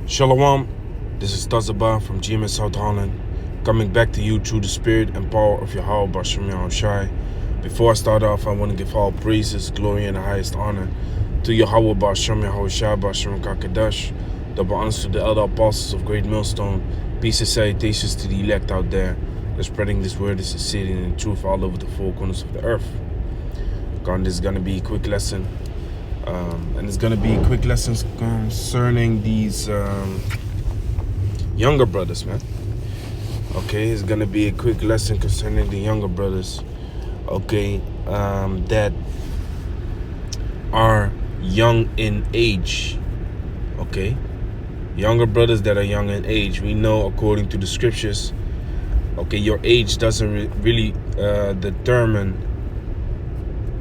Shalom, this is Tazaba from GMS South Holland, coming back to you through the spirit and power of Yahweh Bashem Yahushai. Before I start off, I want to give all praises, glory, and the highest honor to Yahweh Bashem Yahushai Bashem Kakadash, double honors to the elder apostles of Great Millstone, peace and salutations to the elect out there. They're spreading this word, this is sitting in truth all over the four corners of the earth. God, this is going to be a quick lesson. And it's going to be quick lessons concerning these younger brothers, man. Okay, it's going to be a quick lesson concerning the younger brothers, okay, that are young in age, okay? Younger brothers that are young in age. We know, according to the scriptures, okay, your age doesn't really determine,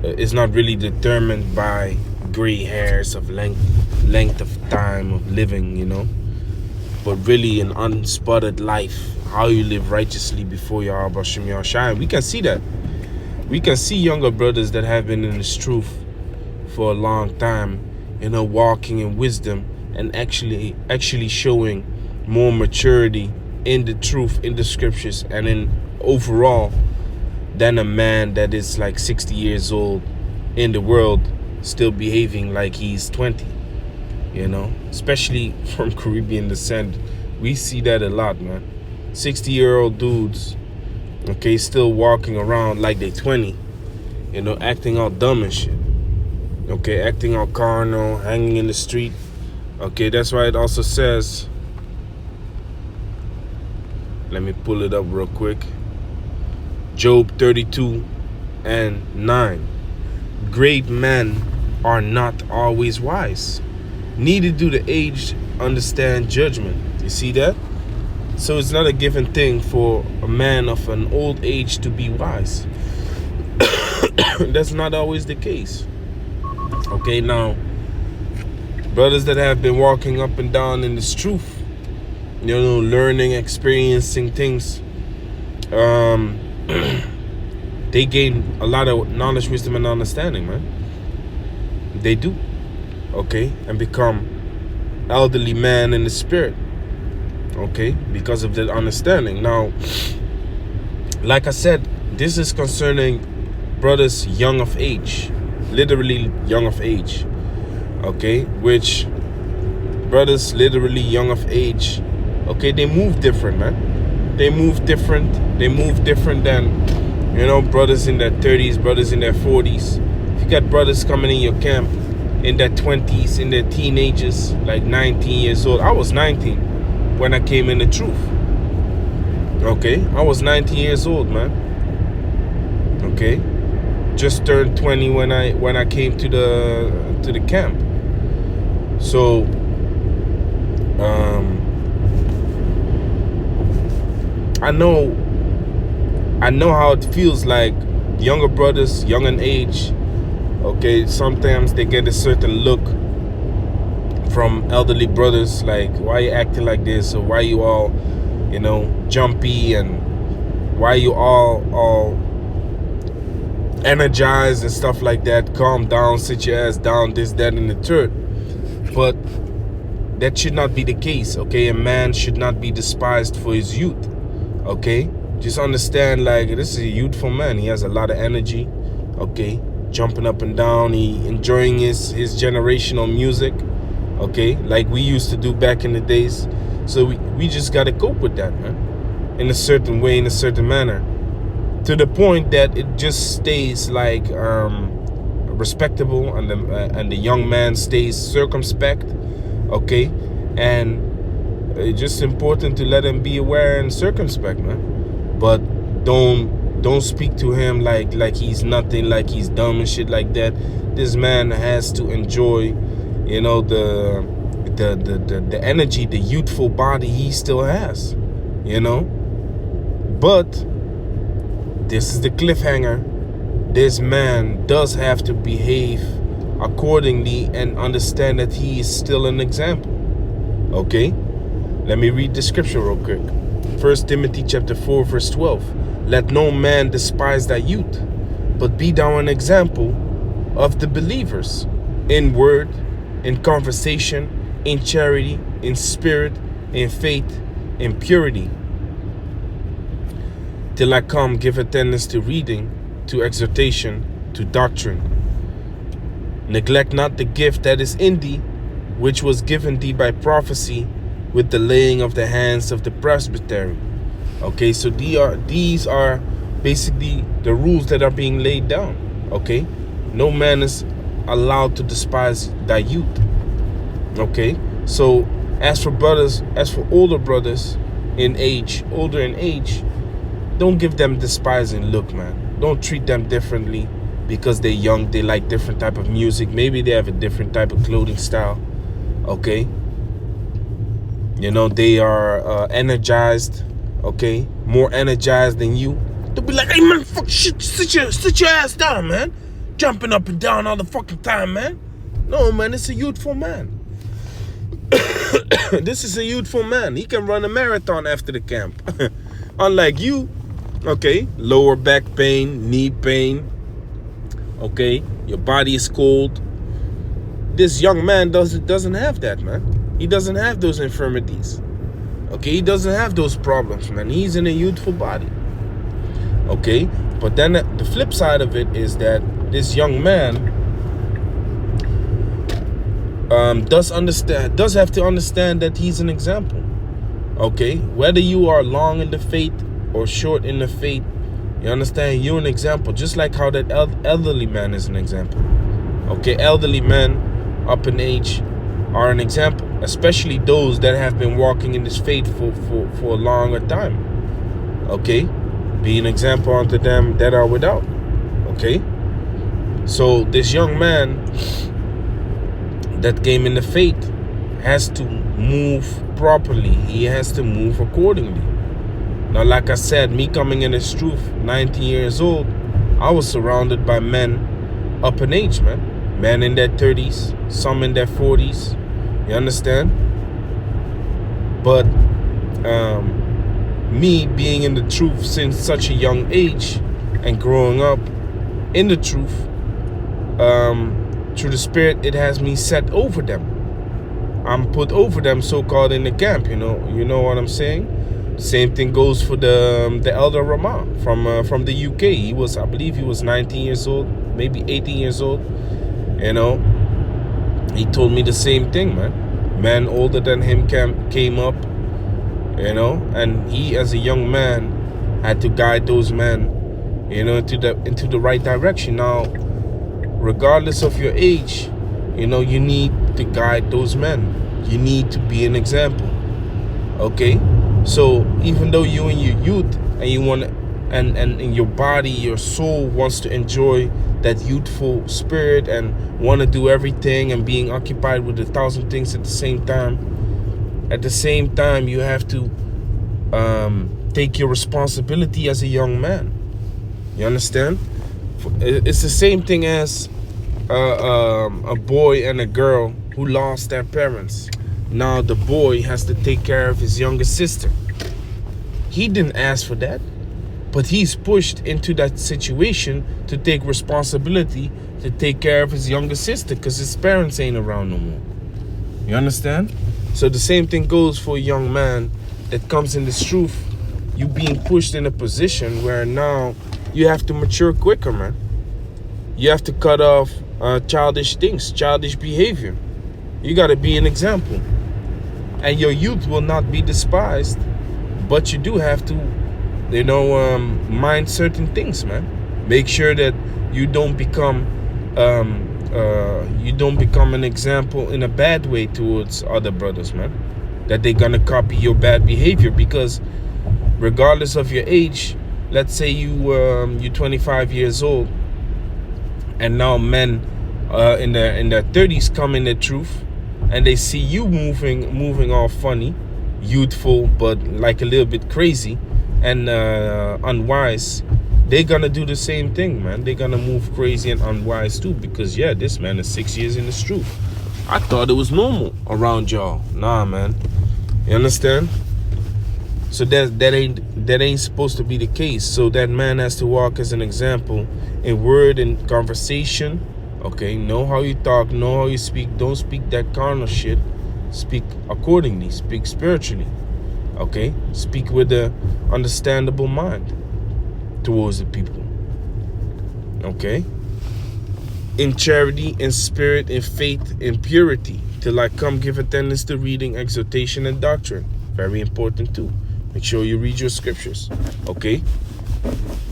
it's not really determined by gray hairs of length of time of living, you know, but really an unspotted life, how you live righteously before Yahweh Bashem Yahushai. We can see that. We can see younger brothers that have been in this truth for a long time, you know, walking in wisdom and actually showing more maturity in the truth, in the scriptures, and in overall than a man that is like 60 years old in the world, still behaving like he's 20, you know, especially from Caribbean descent. We see that a lot, man. 60-year-old dudes, okay, still walking around like they 20, you know, acting all dumb and shit, okay, acting all carnal, hanging in the street. Okay, that's why it also says, let me pull it up real quick, Job 32:9. Great men are not always wise, neither do the aged understand judgment. You see that? So it's not a given thing for a man of an old age to be wise. That's not always the case. Okay, now, brothers that have been walking up and down in this truth, you know, learning, experiencing things, they gain a lot of knowledge, wisdom, and understanding, man. They do, okay, and become elderly man in the spirit, okay, because of that understanding. Now, like I said, this is concerning brothers young of age, literally young of age, okay, which brothers literally young of age, okay, they move different, man. They move different than, you know, brothers in their 30s, brothers in their 40s. If you got brothers coming in your camp in their 20s, in their teenagers, like 19 years old. I was 19 when I came in the truth. Okay, I was 19 years old, man. Okay, just turned 20 when I came to the camp. So, I know how it feels like younger brothers, young in age, okay, sometimes they get a certain look from elderly brothers, like, why you acting like this, or why you all, you know, jumpy, and why you all energized and stuff like that. Calm down, sit your ass down, this, that, and the third. But that should not be the case, okay? A man should not be despised for his youth, okay? Just understand, like, this is a youthful man. He has a lot of energy, okay? Jumping up and down, he enjoying his generational music, okay? Like we used to do back in the days. So we just got to cope with that, man, in a certain way, in a certain manner, to the point that it just stays like respectable, and the young man stays circumspect, okay? And it's just important to let him be aware and circumspect, man. But don't speak to him like he's nothing, like he's dumb and shit like that. This man has to enjoy, you know, the energy, the youthful body he still has, you know. But this is the cliffhanger. This man does have to behave accordingly and understand that he is still an example, okay? Let me read the scripture real quick. 1 Timothy chapter 4 verse 12. Let no man despise thy youth, but be thou an example of the believers in word, in conversation, in charity, in spirit, in faith, in purity. Till I come, give attendance to reading, to exhortation, to doctrine. Neglect not the gift that is in thee, which was given thee by prophecy with the laying of the hands of the presbytery. Okay, so these are basically the rules that are being laid down. Okay, no man is allowed to despise thy youth. Okay, so as for older brothers in age, older in age, don't give them despising look, man. Don't treat them differently because they're young. They like different type of music. Maybe they have a different type of clothing style. Okay, you know, they are energized. Okay, more energized than you. They'll be like, hey man, fuck shit, sit your ass down, man. Jumping up and down all the fucking time, man. No, man, it's a youthful man. This is a youthful man. He can run a marathon after the camp. Unlike you, okay, lower back pain, knee pain, okay, your body is cold. This young man doesn't have that, man. He doesn't have those infirmities. Okay, he doesn't have those problems, man. He's in a youthful body. Okay, but then the flip side of it is that this young man does have to understand that he's an example. Okay, whether you are long in the faith or short in the faith, you understand, you're an example. Just like how that elderly man is an example. Okay, elderly men up in age are an example, especially those that have been walking in this faith for a longer time. Okay, be an example unto them that are without. Okay, so this young man that came in the faith has to move properly. He has to move accordingly. Now, like I said, me coming in this truth, 19 years old, I was surrounded by men up in age, man. Men in their 30s, some in their 40s. You understand? But me being in the truth since such a young age and growing up in the truth, through the Spirit, it has me set over them. I'm put over them, so-called, in the camp. You know what I'm saying? Same thing goes for the elder Ramah from the UK. I believe he was 19 years old, maybe 18 years old. You know, he told me the same thing, man. Men older than him came up, you know, and he, as a young man, had to guide those men, you know, into the right direction. Now, regardless of your age, you know, you need to guide those men. You need to be an example. Okay, so even though you in your youth and you want, and in your body, your soul wants to enjoy that youthful spirit and want to do everything and being occupied with 1,000 things at the same time. At the same time, you have to take your responsibility as a young man. You understand? It's the same thing as a boy and a girl who lost their parents. Now the boy has to take care of his younger sister. He didn't ask for that, but he's pushed into that situation to take responsibility to take care of his younger sister because his parents ain't around no more. You understand? So the same thing goes for a young man that comes in this truth. You being pushed in a position where now you have to mature quicker, man. You have to cut off childish things, childish behavior. You got to be an example. And your youth will not be despised, but you do have to, you know, mind certain things, man. Make sure that you don't become an example in a bad way towards other brothers, man. That they're gonna copy your bad behavior, because regardless of your age, let's say you're 25 years old, and now men in their 30s come in the truth, and they see you moving all funny, youthful, but like a little bit crazy and unwise. They're gonna do the same thing, man. They're gonna move crazy and unwise too, because yeah, this man is 6 years in this truth. I thought it was normal around y'all. Nah, man. You understand? So that ain't supposed to be the case. So that man has to walk as an example in word and conversation. Okay, know how you talk, know how you speak. Don't speak that carnal shit. speak accordingly, speak spiritually, okay? Speak with a understandable mind towards the people, okay? In charity, in spirit, in faith, in purity, till I come give attendance to reading, exhortation, and doctrine. Very important too. Make sure you read your scriptures, okay?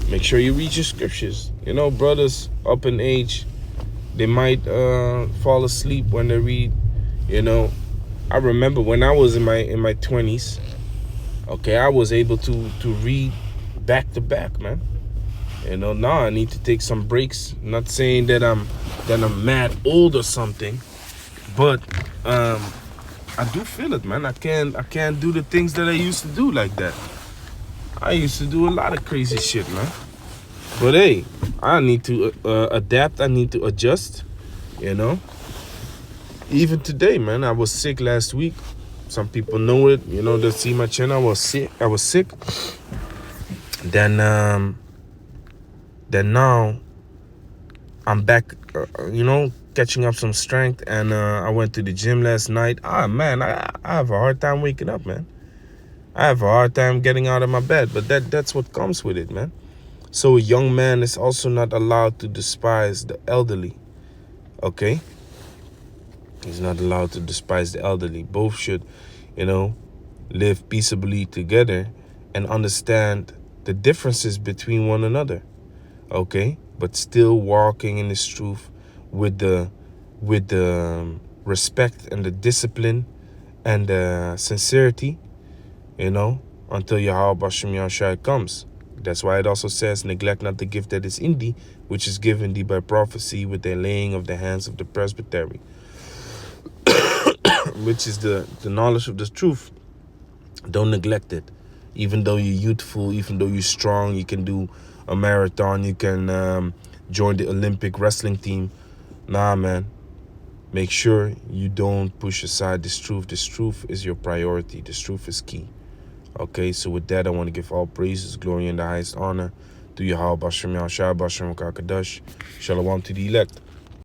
Make sure you read your scriptures. You know, brothers up in age, they might fall asleep when they read. You know, I remember when I was in my 20s, okay, I was able to read back to back, man. You know, now I need to take some breaks. Not saying that I'm mad old or something, but I do feel it, man. I can't do the things that I used to do like that. I used to do a lot of crazy shit, man. But hey, I need to adapt. I need to adjust, you know. Even today, man, I was sick last week. Some people know it, you know, they see my channel. I was sick. Then now I'm back, you know, catching up some strength. And I went to the gym last night. Man, I have a hard time waking up, man. I have a hard time getting out of my bed, but that's what comes with it, man. So a young man is also not allowed to despise the elderly, okay? He's not allowed to despise the elderly. Both should, you know, live peaceably together and understand the differences between one another, okay? But still walking in this truth with the respect and the discipline and the sincerity, you know, until Yahweh Bashem Yahushua comes. That's why it also says, neglect not the gift that is in thee, which is given thee by prophecy with the laying of the hands of the presbytery, which is the knowledge of the truth. Don't neglect it. Even though you're youthful, even though you're strong, you can do a marathon, you can join the Olympic wrestling team. Nah, man. Make sure you don't push aside this truth. This truth is your priority. This truth is key. Okay, so with that, I want to give all praises, glory, and the highest honor to Yahweh Bashem Yahushua Bashem Kakadash. Shalom to the elect.